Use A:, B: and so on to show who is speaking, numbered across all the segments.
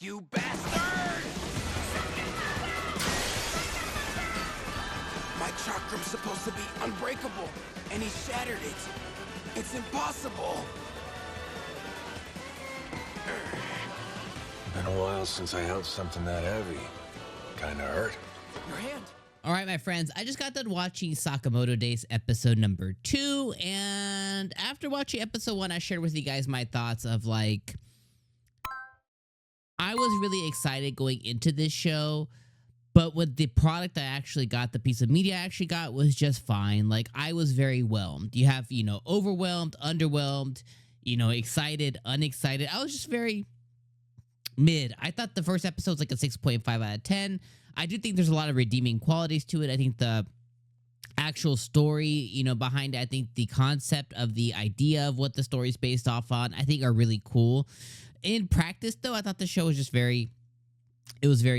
A: You bastard! My chakra's supposed to be unbreakable, and he shattered it. It's impossible.
B: Been a while since I held something that heavy. Kinda hurt.
A: Your hand.
C: All right, my friends, I just got done watching Sakamoto Days episode number 2, and after watching episode 1, I shared with you guys my thoughts of like, I was really excited going into this show, but with the product I actually got, the piece of media I actually got was just fine. Like, I was very whelmed. You have, overwhelmed, underwhelmed, excited, unexcited. I was just very mid. I thought the first episode was like a 6.5 out of 10. I do think there's a lot of redeeming qualities to it. I think the actual story, behind it, I think the concept of the idea of what the story is based off on, I think are really cool. In practice, though, I thought the show was just very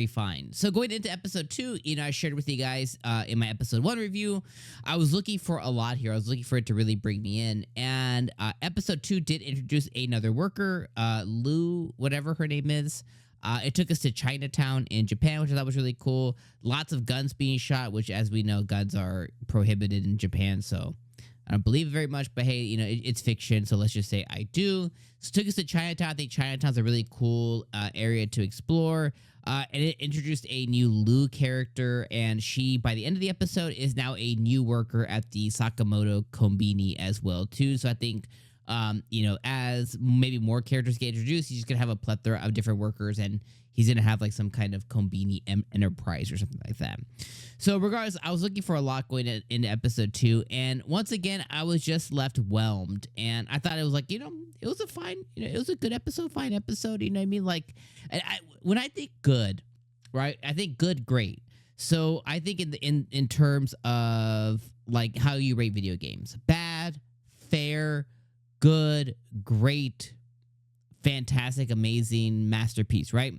C: fine. So going into episode 2, I shared with you guys in my episode 1 review, I was looking for a lot here. I was looking for it to really bring me in. And episode 2 did introduce another worker, Lou, whatever her name is. It took us to Chinatown in Japan, which I thought was really cool. Lots of guns being shot, which, as we know, guns are prohibited in Japan. So I don't believe it very much, but hey, it's fiction, so let's just say I do. So it took us to Chinatown. I think Chinatown's a really cool area to explore. And it introduced a new Lou character, and she, by the end of the episode, is now a new worker at the Sakamoto Combini as well, too. So I think, as maybe more characters get introduced, he's just going to have a plethora of different workers, and he's going to have like some kind of Combini enterprise or something like that. So regardless, I was looking for a lot going into episode 2, and once again, I was just left whelmed, and I thought it was like, it was a fine, it was a good episode, fine episode, you know what I mean? Like, when I think good, right, I think good, great. So I think in terms of like how you rate video games, bad, fair, good, great, fantastic, amazing, masterpiece, right?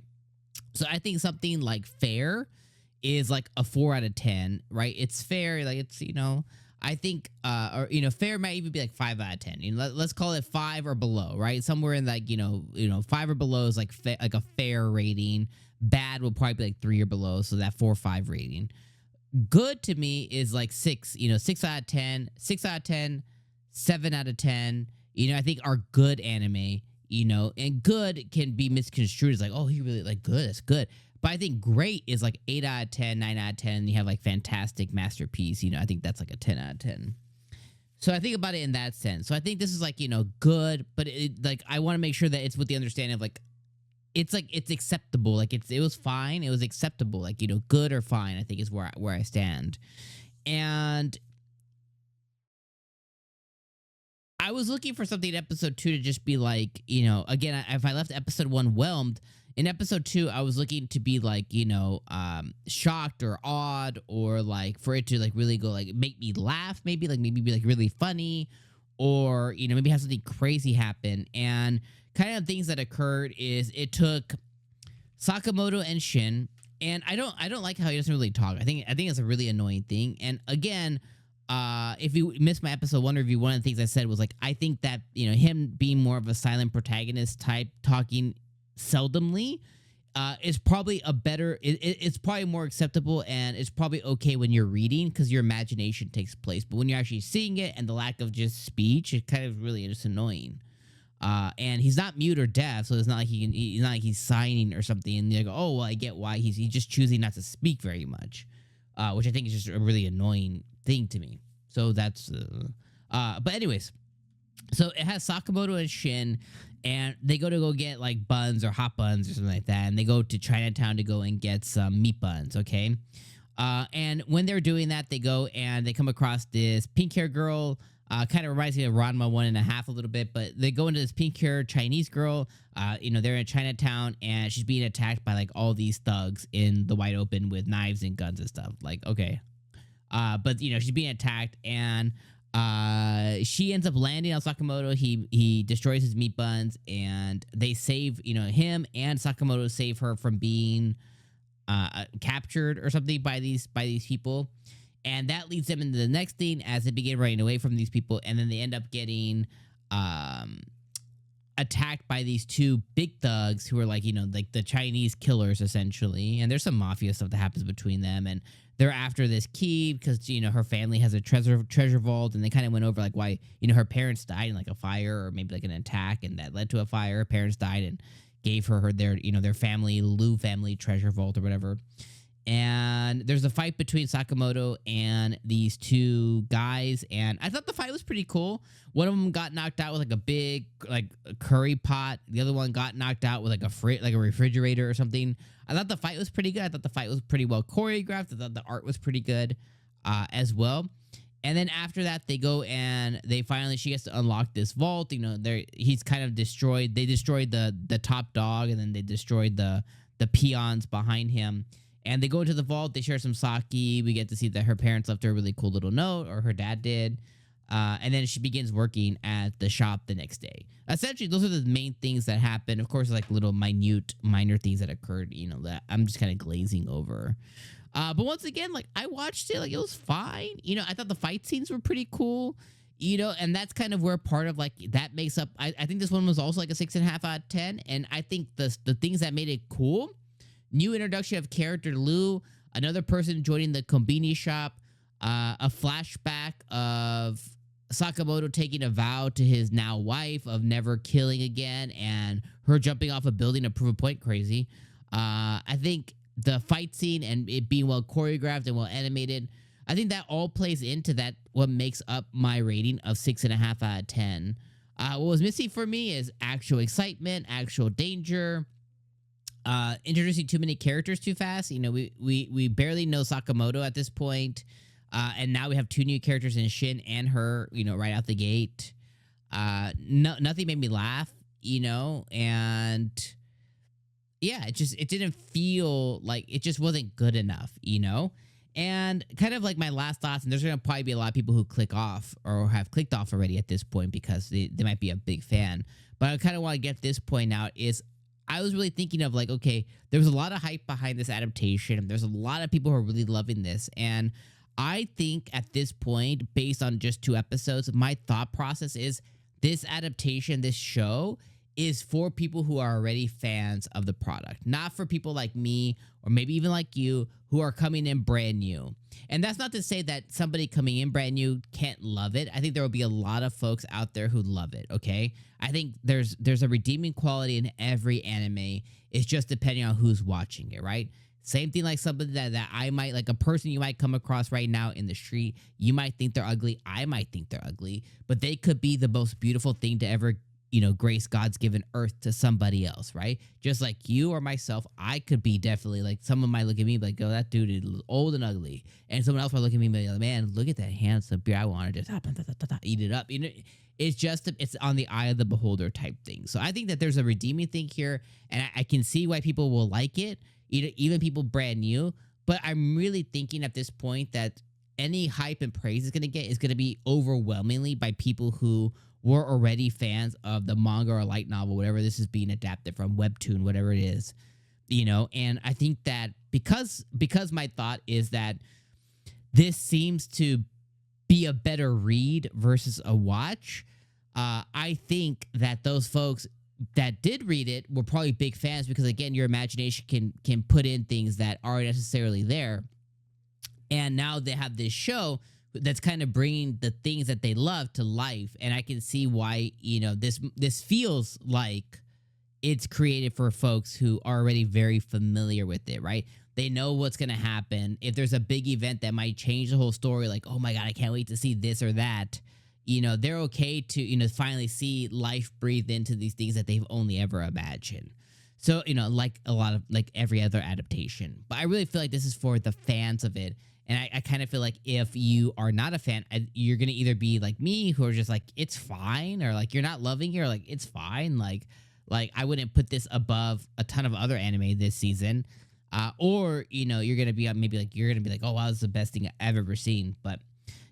C: So I think something like fair is like a 4 out of 10, right? It's fair, like it's, I think, fair might even be like 5 out of 10. Let's call it 5 or below, right? Somewhere in like, 5 or below is like like a fair rating. Bad will probably be like 3 or below, so that 4 or 5 rating. Good to me is like 6, 6 out of 10, 6 out of 10, 7 out of 10. I think are good anime, and good can be misconstrued as like, oh, he really like good, that's good. But I think great is like 8 out of 10, 9 out of 10. You have like fantastic, masterpiece. I think that's like a 10 out of 10. So I think about it in that sense. So I think this is like, good, but like I want to make sure that it's with the understanding of like it's acceptable. Like it was fine. It was acceptable. Like, good or fine, I think is where I stand. And I was looking for something in episode 2 to just be like, again, if I left episode 1 whelmed, in episode 2, I was looking to be like, shocked or awed, or like for it to like really go like make me laugh, maybe be like really funny, or maybe have something crazy happen. And kind of things that occurred is it took Sakamoto and Shin, and I don't like how he doesn't really talk. I think it's a really annoying thing. And again, if you missed my episode 1 review, one of the things I said was like, I think that him being more of a silent protagonist type, talking seldomly, is probably a better. It's probably more acceptable, and it's probably okay when you're reading because your imagination takes place. But when you're actually seeing it, and the lack of just speech, it kind of really is annoying. And he's not mute or deaf, so it's not like he's not like he's signing or something. And you go, oh well, I get why he's just choosing not to speak very much, which I think is just a really annoying thing to me. So that's, but anyways, so it has Sakamoto and Shin, and they go get like buns or hot buns or something like that, and they go to Chinatown to go and get some meat buns, okay? And when they're doing that, they go and they come across this pink-haired girl, kind of reminds me of Ranma 1.5 a little bit, but they go into this pink-haired Chinese girl, they're in Chinatown, and she's being attacked by like all these thugs in the wide open with knives and guns and stuff, like, okay. But she's being attacked, and she ends up landing on Sakamoto. He destroys his meat buns, and they save him, and Sakamoto save her from being captured or something by these people, and that leads them into the next thing as they begin running away from these people, and then they end up getting attacked by these two big thugs who are like, like the Chinese killers essentially. And there's some mafia stuff that happens between them. And they're after this key because, her family has a treasure vault. And they kind of went over like why, her parents died in like a fire or maybe like an attack. And that led to a fire. Her parents died and gave her their, their family, Liu family treasure vault or whatever. And there's a fight between Sakamoto and these two guys, and I thought the fight was pretty cool. One of them got knocked out with like a big curry pot. The other one got knocked out with like a refrigerator or something. I thought the fight was pretty good. I thought the fight was pretty well choreographed. I thought the art was pretty good as well. And then after that, they go and she gets to unlock this vault. He's kind of destroyed. They destroyed the top dog, and then they destroyed the peons behind him. And they go into the vault. They share some sake. We get to see that her parents left her a really cool little note, or her dad did. And then she begins working at the shop the next day. Essentially, those are the main things that happen. Of course, like little minor things that occurred, that I'm just kind of glazing over. But once again, like I watched it, like it was fine. I thought the fight scenes were pretty cool. And that's kind of where part of like that makes up. I think this one was also like a 6.5 out of 10. And I think the things that made it cool. New introduction of character Liu, another person joining the kombini shop, a flashback of Sakamoto taking a vow to his now wife of never killing again, and her jumping off a building to prove a point. Crazy. I think the fight scene and it being well choreographed and well animated, I think that all plays into that, what makes up my rating of 6.5 out of 10. What was missing for me is actual excitement, actual danger. Introducing too many characters too fast. We barely know Sakamoto at this point. And now we have two new characters in Shin and her, right out the gate. Nothing made me laugh, and yeah, it didn't feel like it just wasn't good enough, and kind of like my last thoughts, and there's going to probably be a lot of people who click off or have clicked off already at this point because they might be a big fan. But I kind of want to get this point out is I was really thinking of like, okay, there was a lot of hype behind this adaptation. There's a lot of people who are really loving this. And I think at this point, based on just 2 episodes, my thought process is this adaptation, this show, is for people who are already fans of the product, not for people like me or maybe even like you who are coming in brand new. And that's not to say that somebody coming in brand new can't love it. I think there will be a lot of folks out there who love it, okay? I think there's a redeeming quality in every anime. It's just depending on who's watching it, right? Same thing like somebody that I might, like a person you might come across right now in the street. You might think they're ugly. I might think they're ugly. But they could be the most beautiful thing to ever grace God's given earth to somebody else, right? Just like you or myself, I could be definitely like, someone might look at me and be like, oh, that dude is old and ugly. And someone else might look at me and be like, man, look at that handsome beer. I want to just eat it up. It's on the eye of the beholder type thing. So I think that there's a redeeming thing here, and I can see why people will like it, even people brand new. But I'm really thinking at this point that any hype and praise is going to be overwhelmingly by people who were already fans of the manga or light novel, whatever this is being adapted from, webtoon, whatever it is, and I think that because my thought is that this seems to be a better read versus a watch, I think that those folks that did read it were probably big fans because, again, your imagination can put in things that aren't necessarily there. And now they have this show that's kind of bringing the things that they love to life. And I can see why, this feels like it's created for folks who are already very familiar with it, right? They know what's going to happen. If there's a big event that might change the whole story, like, oh my God, I can't wait to see this or that, they're okay to, finally see life breathed into these things that they've only ever imagined. So, like every other adaptation. But I really feel like this is for the fans of it. And I kind of feel like if you are not a fan, you're going to either be like me, who are just like, it's fine, or like you're not loving it, or like it's fine. Like I wouldn't put this above a ton of other anime this season. Or, you're going to be maybe like, you're going to be like, oh, wow, this is the best thing I've ever seen. But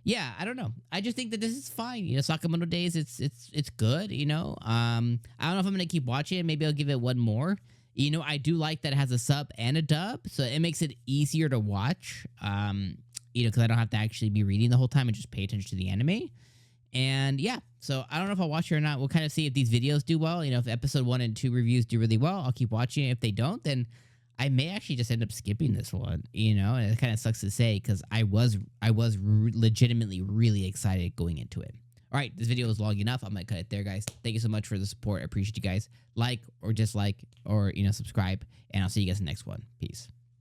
C: yeah, I don't know. I just think that this is fine. Sakamoto Days, it's good, I don't know if I'm going to keep watching it. Maybe I'll give it one more. I do like that it has a sub and a dub, so it makes it easier to watch, because I don't have to actually be reading the whole time and just pay attention to the anime. And yeah, So I don't know if I'll watch it or not. We'll kind of see if these videos do well. You know, if episode 1 and 2 reviews do really well, I'll keep watching it. If they don't, then I may actually just end up skipping this one. You know, and it kind of sucks to say because I was legitimately really excited going into it. All right, this video is long enough. I might cut it there, guys. Thank you so much for the support. I appreciate you guys. Like or dislike or, you know, subscribe. And I'll see you guys in the next one. Peace.